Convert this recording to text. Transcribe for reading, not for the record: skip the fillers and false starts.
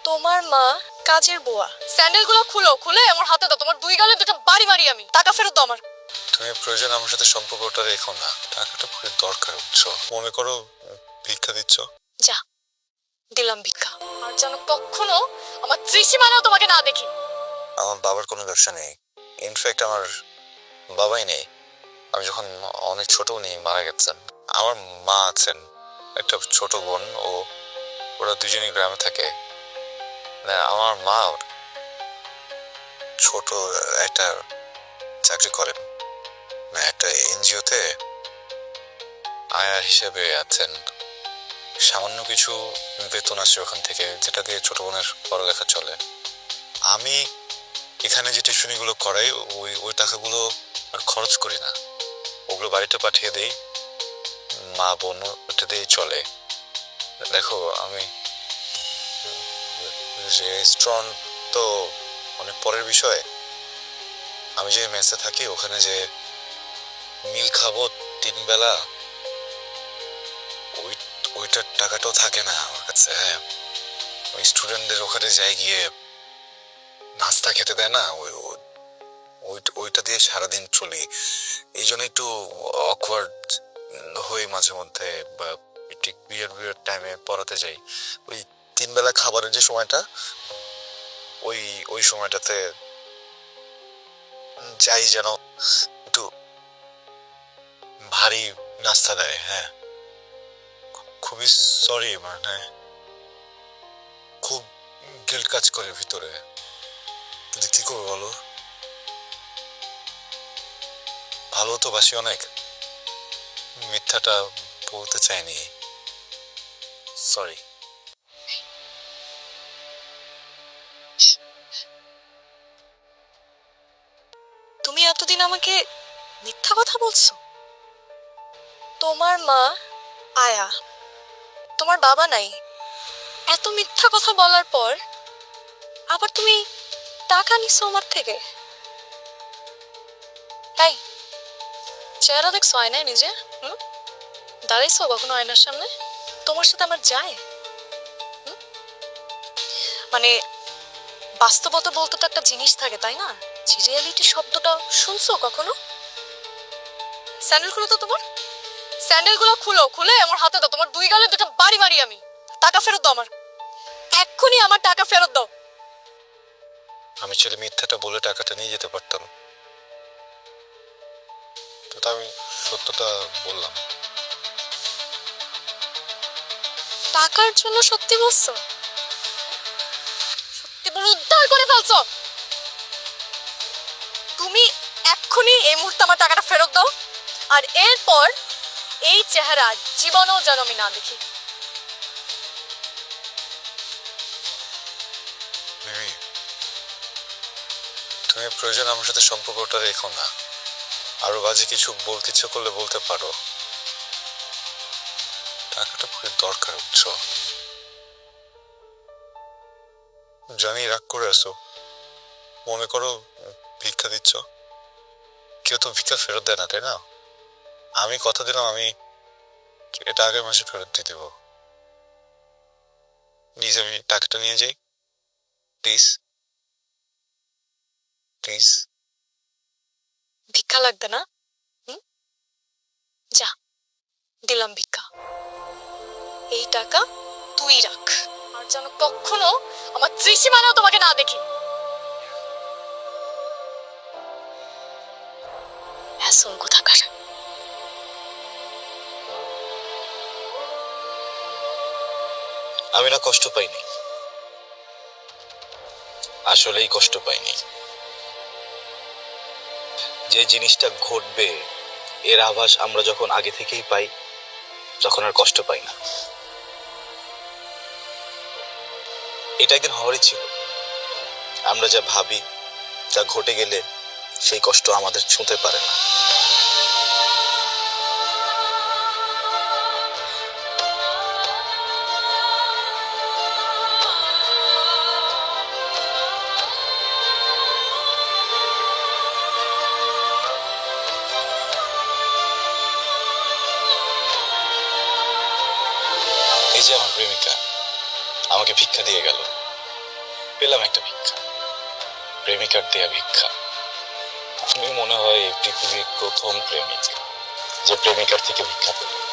তোমার মা কাজের বুয়া। স্যান্ডেলগুলো খুলে আমার হাতে দাও। তোমার দুই গালে দুটো বাড়ি মারি আমি। টাকা ফেরত দাও আমার। তুমি প্রয়োজন আমার সাথে সম্পর্কটা রেখো না, টাকাটা খুবই দরকার বুঝছো। মনে করো ভিক্ষা দিচ্ছ। যা, দিলাম ভিক্ষা। আর যেন কখনো আমার ত্রিসীমানাও তোমাকে না দেখি। আমার বাবার কোনো ব্যবসা নেই, ইনফ্যাক্ট আমার বাবাই নেই। আমি যখন অনেক ছোট উনি মারা গেছেন। আমার মা আছেন, একটা ছোট বোন, ওরা দুজনেই গ্রামে থাকে। মানে আমার মা ছোট একটা চাকরি করেন, মানে একটা এনজিওতে আয়া হিসেবে আছেন। সামান্য কিছু বেতন আসে ওখান থেকে, যেটা দিয়ে ছোট বোনের পড়ালেখা চলে। আমি এখানে যে টিউশনিগুলো করাই ওই ওই টাকাগুলো আর খরচ করি না, ওগুলো বাড়িতে পাঠিয়ে দেই। মা বোন ওটা দিয়েই চলে। দেখো আমি রেস্টুরেন্ট তো অনেক পরের বিষয়। আমি যে মেসে থাকি ওখানে যে মিল খাবো 3 বেলা, ওই ওইটার টাকাটাও থাকে না আমার কাছে। হ্যাঁ, ওই স্টুডেন্টদের ওখানে যাই গিয়ে নাস্তা খেতে দেয় না, ওইটা দিয়ে সারাদিন চলি। এই জন্য একটু অকওয়ার্ড হই মাঝে মধ্যে, বা ঠিক বিয়ের টাইমে পড়াতে যাই। ওই 3 বেলা খাবারের যে সময়টা, ওই ওই সময়টাতে যাই যেন একটু ভারী নাস্তা দেয়। হ্যাঁ, খুবই সরি, মানে খুব গিল্ট কাজ করে ভিতরে, কিন্তু কি করবো বলো। ভালো তো বাসি অনেক, মিথ্যাটা বলতে চাইনি, সরি। তুমি এতদিন আমাকে মিথ্যা কথা বলছো। তোমার মা আয়া, তোমার বাবা নাই। এত মিথ্যা কথা বলার পর আবার তুমি টাকা নিছো আমার থেকে। তাই চেহারা দেখছো আয়নায় নিজে? দাঁড়াইছো কখনো আয়নার সামনে? তোমার সাথে আমার যায়? মানে বাস্তবতা বলতে তো একটা জিনিস থাকে, তাই না? যে রিয়েলিটি শব্দটা শুনছো কখনো? স্যান্ডেলগুলো তো তোমার। স্যান্ডেলগুলো খুলে আমার হাতে দাও। তোমার দুই গালে দুটো বাড়ি মারি আমি। টাকা ফেরত দাও আমার। এক্ষুনি আমার টাকা ফেরত দাও। আমি ছেলে মিথ্যাটা বলে টাকাটা নিয়ে যেতে পারতাম, তো আমি সত্যটা বললাম। টাকার জন্য সত্যি বলছো? সত্যি বলে উদ্ধার করে ফেলছো। তুমি এক্ষুনি এই মুহূর্তে আমার টাকাটা ফেরত দাও। আর এরপর এই চেহারা জীবনেও যেন আমি না দেখি। মিমি, তুমি প্রয়োজন আমার সাথে সম্পর্কটা রেখো না। আরো বাজে কিছু বলতে ইচ্ছে করলে বলতে পারো, টাকাটা খুবই দরকার বুঝছো। জানি রাগ করে আসো, মনে করো ভিক্ষা দিচ্ছ। কেউ তো ভিক্ষা ফেরত দেয় না, তাই না? আমি কথা দিলাম আমি এটা আগের মাসে ফেরত দিয়ে দেবো। প্লিজ আমি টাকাটা নিয়ে যাই, প্লিজ প্লিজ। ভিক্ষা লাগবে না? যা, দিলাম ভিক্ষা। এই টাকা তুই রাখ। আর যেন কখনো আমার ত্রিসীমানাও তোমাকে না দেখি। হ্যাসল কোথাকার। আমি না কষ্ট পাইনি, আসলেই কষ্ট পাইনি। যে জিনিসটা ঘটবে এর আভাস আমরা যখন আগে থেকেই পাই, তখন আর কষ্ট পাই না। এটা একদিন হওয়ারই ছিল। আমরা যা ভাবি তা ঘটে গেলে সেই কষ্ট আমাদের ছুঁতে পারে না। এই যে আমার প্রেমিকা আমাকে ভিক্ষা দিয়ে গেল, পেলাম একটা ভিক্ষা, প্রেমিকার দেয়া ভিক্ষা। আমি মনে হয় এই পৃথিবীর প্রথম প্রেমিক যে প্রেমিকার থেকে ভিক্ষা পেল।